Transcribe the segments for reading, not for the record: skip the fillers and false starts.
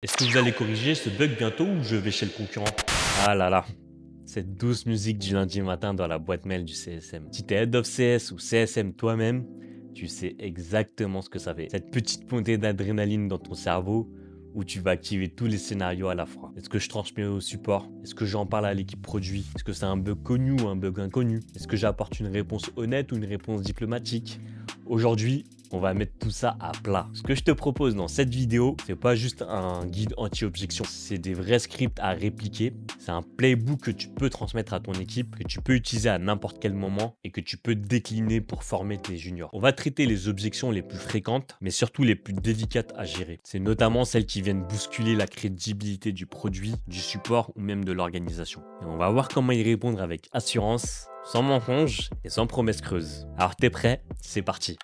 Est-ce que vous allez corriger ce bug bientôt ou je vais chez le concurrent? Ah là là, cette douce musique du lundi matin dans la boîte mail du CSM. Si t'es Head of CS ou CSM toi-même, tu sais exactement ce que ça fait. Cette petite montée d'adrénaline dans ton cerveau où tu vas activer tous les scénarios à la fois. Est-ce que je transmets au support? Est-ce que j'en parle à l'équipe produit? Est-ce que c'est un bug connu ou un bug inconnu? Est-ce que j'apporte une réponse honnête ou une réponse diplomatique? Aujourd'hui, on va mettre tout ça à plat. Ce que je te propose dans cette vidéo, c'est pas juste un guide anti-objection, c'est des vrais scripts à répliquer. C'est un playbook que tu peux transmettre à ton équipe, que tu peux utiliser à n'importe quel moment et que tu peux décliner pour former tes juniors. On va traiter les objections les plus fréquentes, mais surtout les plus délicates à gérer. C'est notamment celles qui viennent bousculer la crédibilité du produit, du support ou même de l'organisation. Et on va voir comment y répondre avec assurance, sans mensonge et sans promesses creuses. Alors t'es prêt? C'est parti.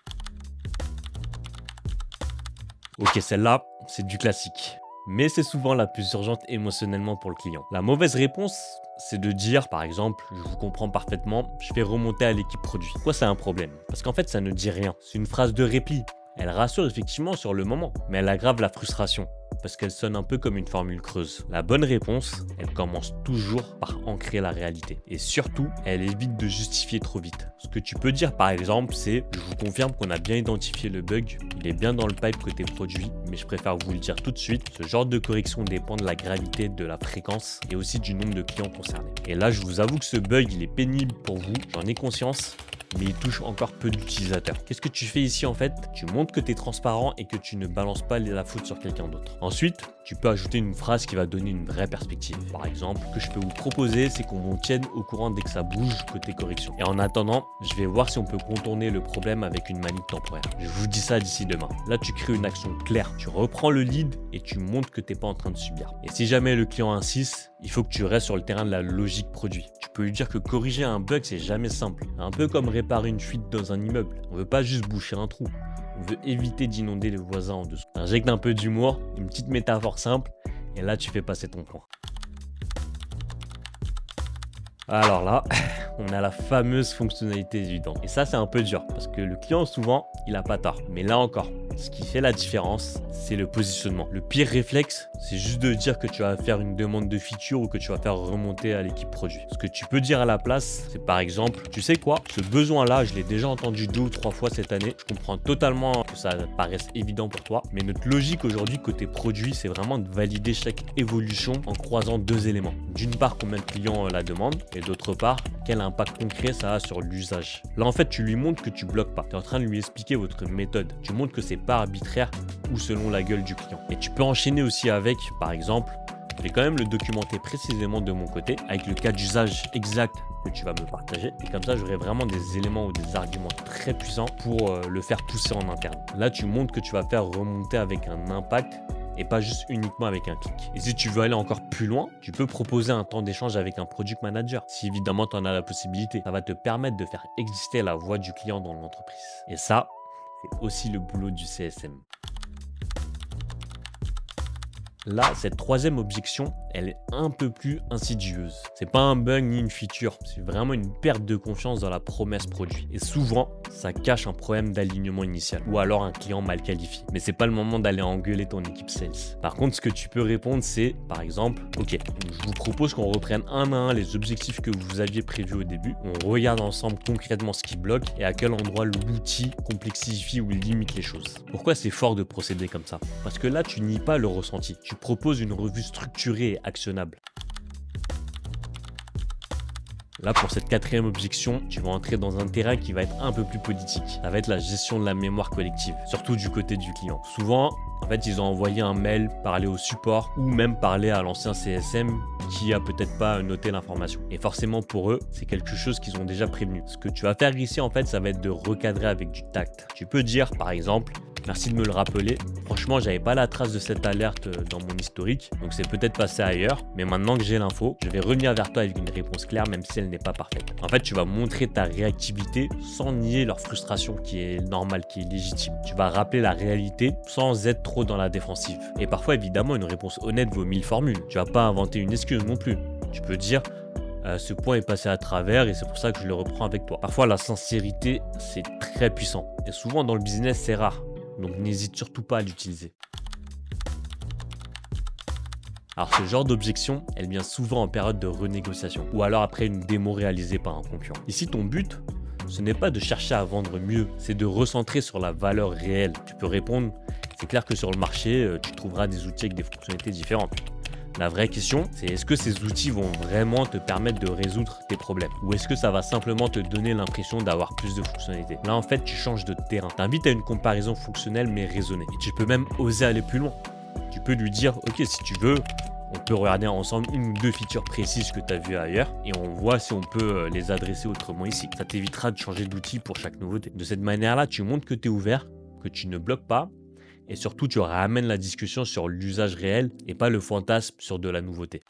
Ok, celle-là, c'est du classique. Mais c'est souvent la plus urgente émotionnellement pour le client. La mauvaise réponse, c'est de dire, par exemple, je vous comprends parfaitement, je fais remonter à l'équipe produit. Pourquoi c'est un problème? Parce qu'en fait, ça ne dit rien. C'est une phrase de répit. Elle rassure effectivement sur le moment, mais elle aggrave la frustration. Parce qu'elle sonne un peu comme une formule creuse. La bonne réponse, elle commence toujours par ancrer la réalité. Et surtout, elle évite de justifier trop vite. Ce que tu peux dire par exemple, c'est « Je vous confirme qu'on a bien identifié le bug, il est bien dans le pipe côté produit, mais je préfère vous le dire tout de suite. Ce genre de correction dépend de la gravité, de la fréquence et aussi du nombre de clients concernés. » Et là, je vous avoue que ce bug, il est pénible pour vous, j'en ai conscience, mais il touche encore peu d'utilisateurs. Qu'est-ce que tu fais ici en fait? Tu montres que tu es transparent et que tu ne balances pas la faute sur quelqu'un d'autre. Ensuite, tu peux ajouter une phrase qui va donner une vraie perspective. Par exemple, ce que je peux vous proposer, c'est qu'on vous tienne au courant dès que ça bouge côté correction. Et en attendant, je vais voir si on peut contourner le problème avec une manip temporaire. Je vous dis ça d'ici demain. Là, tu crées une action claire. Tu reprends le lead et tu montres que tu n'es pas en train de subir. Et si jamais le client insiste, il faut que tu restes sur le terrain de la logique produit. Tu peux lui dire que corriger un bug, c'est jamais simple. Un peu comme réparer une fuite dans un immeuble. On veut pas juste boucher un trou. On veut éviter d'inonder les voisins en dessous. Injecte un peu d'humour, une petite métaphore simple, et là tu fais passer ton point. Alors là, on a la fameuse fonctionnalité évidente. Et ça, c'est un peu dur, parce que le client, souvent, il a pas tort. Mais là encore, ce qui fait la différence, c'est le positionnement. Le pire réflexe, c'est juste de dire que tu vas faire une demande de feature ou que tu vas faire remonter à l'équipe produit. Ce que tu peux dire à la place, c'est par exemple, tu sais quoi, ce besoin-là, je l'ai déjà entendu 2 ou 3 fois cette année. Je comprends totalement que ça paraisse évident pour toi, mais notre logique aujourd'hui côté produit, c'est vraiment de valider chaque évolution en croisant 2 éléments. D'une part, combien de clients la demandent, et d'autre part, quel impact concret ça a sur l'usage. Là, en fait, tu lui montres que tu bloques pas. Tu es en train de lui expliquer votre méthode. Tu montres que c'est pas arbitraire ou selon la gueule du client. Et tu peux enchaîner aussi avec, par exemple, je vais quand même le documenter précisément de mon côté avec le cas d'usage exact que tu vas me partager. Et comme ça, j'aurai vraiment des éléments ou des arguments très puissants pour le faire pousser en interne. Là, tu montres que tu vas faire remonter avec un impact et pas juste uniquement avec un clic. Et si tu veux aller encore plus loin, tu peux proposer un temps d'échange avec un product manager. Si évidemment tu en as la possibilité, ça va te permettre de faire exister la voix du client dans l'entreprise. Et ça, c'est aussi le boulot du CSM. Là, cette troisième objection, elle est un peu plus insidieuse. C'est pas un bug ni une feature, c'est vraiment une perte de confiance dans la promesse produit. Et souvent, ça cache un problème d'alignement initial ou alors un client mal qualifié. Mais c'est pas le moment d'aller engueuler ton équipe sales. Par contre, ce que tu peux répondre, c'est par exemple, ok, je vous propose qu'on reprenne un à un les objectifs que vous aviez prévus au début. On regarde ensemble concrètement ce qui bloque et à quel endroit l'outil complexifie ou limite les choses. Pourquoi c'est fort de procéder comme ça? Parce que là, tu nies pas le ressenti. Tu proposes une revue structurée et actionnable. Là, pour cette quatrième objection, tu vas entrer dans un terrain qui va être un peu plus politique. Ça va être la gestion de la mémoire collective, surtout du côté du client. Souvent, en fait, ils ont envoyé un mail, parlé au support ou même parlé à l'ancien CSM qui a peut-être pas noté l'information. Et forcément, pour eux, c'est quelque chose qu'ils ont déjà prévenu. Ce que tu vas faire ici, en fait, ça va être de recadrer avec du tact. Tu peux dire, par exemple, merci de me le rappeler. Franchement, j'avais pas la trace de cette alerte dans mon historique, donc c'est peut-être passé ailleurs. Mais maintenant que j'ai l'info, je vais revenir vers toi avec une réponse claire, même si elle n'est pas parfaite. En fait, tu vas montrer ta réactivité sans nier leur frustration, qui est normale, qui est légitime. Tu vas rappeler la réalité sans être trop dans la défensive. Et parfois, évidemment, une réponse honnête vaut 1000 formules. Tu vas pas inventer une excuse non plus. Tu peux dire ce point est passé à travers et c'est pour ça que je le reprends avec toi. Parfois, la sincérité, c'est très puissant. Et souvent, dans le business, c'est rare. Donc n'hésite surtout pas à l'utiliser. Alors ce genre d'objection, elle vient souvent en période de renégociation ou alors après une démo réalisée par un concurrent. Ici ton but, ce n'est pas de chercher à vendre mieux, c'est de recentrer sur la valeur réelle. Tu peux répondre, c'est clair que sur le marché, tu trouveras des outils avec des fonctionnalités différentes. La vraie question, c'est est-ce que ces outils vont vraiment te permettre de résoudre tes problèmes? Ou est-ce que ça va simplement te donner l'impression d'avoir plus de fonctionnalités? Là, en fait, tu changes de terrain. T'invites à une comparaison fonctionnelle mais raisonnée. Et tu peux même oser aller plus loin. Tu peux lui dire, ok, si tu veux, on peut regarder ensemble une ou deux features précises que tu as vues ailleurs et on voit si on peut les adresser autrement ici. Ça t'évitera de changer d'outil pour chaque nouveauté. De cette manière-là, tu montres que tu es ouvert, que tu ne bloques pas. Et surtout, tu ramènes la discussion sur l'usage réel et pas le fantasme sur de la nouveauté.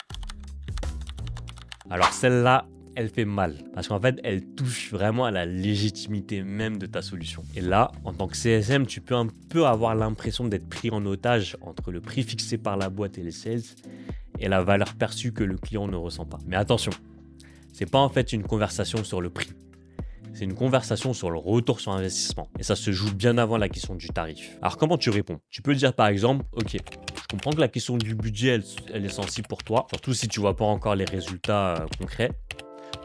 Alors celle-là, elle fait mal parce qu'en fait, elle touche vraiment à la légitimité même de ta solution. Et là, en tant que CSM, tu peux un peu avoir l'impression d'être pris en otage entre le prix fixé par la boîte et les sales et la valeur perçue que le client ne ressent pas. Mais attention, c'est pas en fait une conversation sur le prix. C'est une conversation sur le retour sur investissement. Et ça se joue bien avant la question du tarif. Alors comment tu réponds? Tu peux dire par exemple, ok, je comprends que la question du budget, elle est sensible pour toi, surtout si tu vois pas encore les résultats concrets.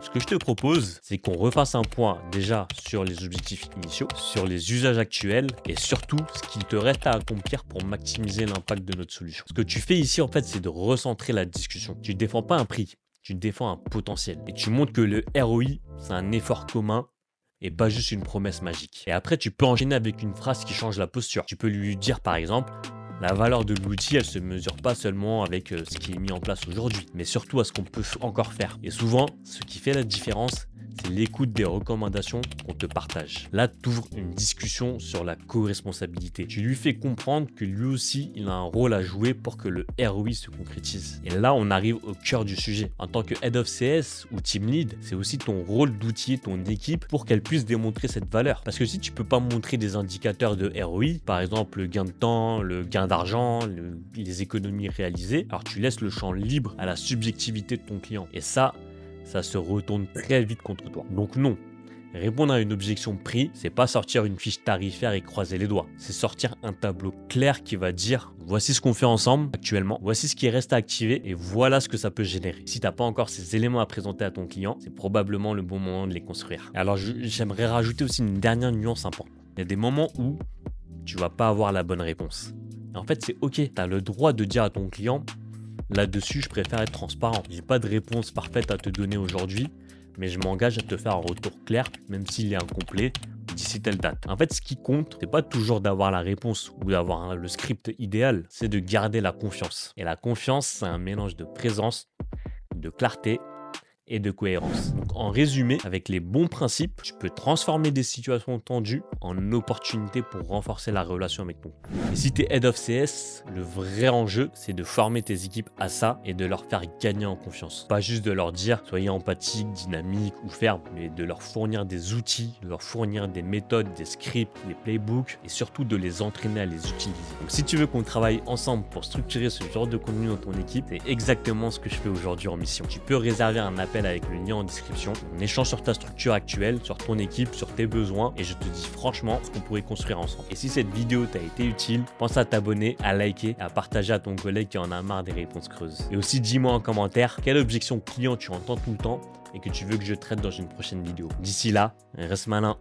Ce que je te propose, c'est qu'on refasse un point déjà sur les objectifs initiaux, sur les usages actuels et surtout ce qu'il te reste à accomplir pour maximiser l'impact de notre solution. Ce que tu fais ici, en fait, c'est de recentrer la discussion. Tu ne défends pas un prix, tu défends un potentiel. Et tu montres que le ROI, c'est un effort commun et pas juste une promesse magique. Et après, tu peux enchaîner avec une phrase qui change la posture. Tu peux lui dire par exemple, la valeur de l'outil, elle se mesure pas seulement avec ce qui est mis en place aujourd'hui, mais surtout à ce qu'on peut encore faire. Et souvent, ce qui fait la différence, c'est l'écoute des recommandations qu'on te partage. Là, tu ouvres une discussion sur la co-responsabilité. Tu lui fais comprendre que lui aussi, il a un rôle à jouer pour que le ROI se concrétise. Et là, on arrive au cœur du sujet. En tant que Head of CS ou Team Lead, c'est aussi ton rôle d'outiller ton équipe pour qu'elle puisse démontrer cette valeur. Parce que si tu peux pas montrer des indicateurs de ROI, par exemple le gain de temps, le gain d'argent, les économies réalisées, alors tu laisses le champ libre à la subjectivité de ton client. Et ça se retourne très vite contre toi. Donc non, répondre à une objection prix, c'est pas sortir une fiche tarifaire et croiser les doigts. C'est sortir un tableau clair qui va dire voici ce qu'on fait ensemble actuellement, voici ce qui reste à activer et voilà ce que ça peut générer. Si t'as pas encore ces éléments à présenter à ton client, c'est probablement le bon moment de les construire. Alors j'aimerais rajouter aussi une dernière nuance importante. Il y a des moments où tu vas pas avoir la bonne réponse. Et en fait, c'est ok, tu as le droit de dire à ton client là-dessus, je préfère être transparent. J'ai pas de réponse parfaite à te donner aujourd'hui, mais je m'engage à te faire un retour clair, même s'il est incomplet, d'ici telle date. En fait, ce qui compte, c'est pas toujours d'avoir la réponse ou d'avoir le script idéal, c'est de garder la confiance. Et la confiance, c'est un mélange de présence, de clarté et de cohérence. Donc en résumé, avec les bons principes, tu peux transformer des situations tendues en opportunités pour renforcer la relation avec ton client. Et si tu es Head of CS, le vrai enjeu, c'est de former tes équipes à ça et de leur faire gagner en confiance. Pas juste de leur dire soyez empathique, dynamique ou ferme, mais de leur fournir des outils, de leur fournir des méthodes, des scripts, des playbooks et surtout de les entraîner à les utiliser. Donc si tu veux qu'on travaille ensemble pour structurer ce genre de contenu dans ton équipe, c'est exactement ce que je fais aujourd'hui en mission. Tu peux réserver un appel avec le lien en description. On échange sur ta structure actuelle, sur ton équipe, sur tes besoins et je te dis franchement ce qu'on pourrait construire ensemble. Et si cette vidéo t'a été utile, pense à t'abonner, à liker et à partager à ton collègue qui en a marre des réponses creuses. Et aussi dis-moi en commentaire quelle objection client tu entends tout le temps et que tu veux que je traite dans une prochaine vidéo. D'ici là, reste malin.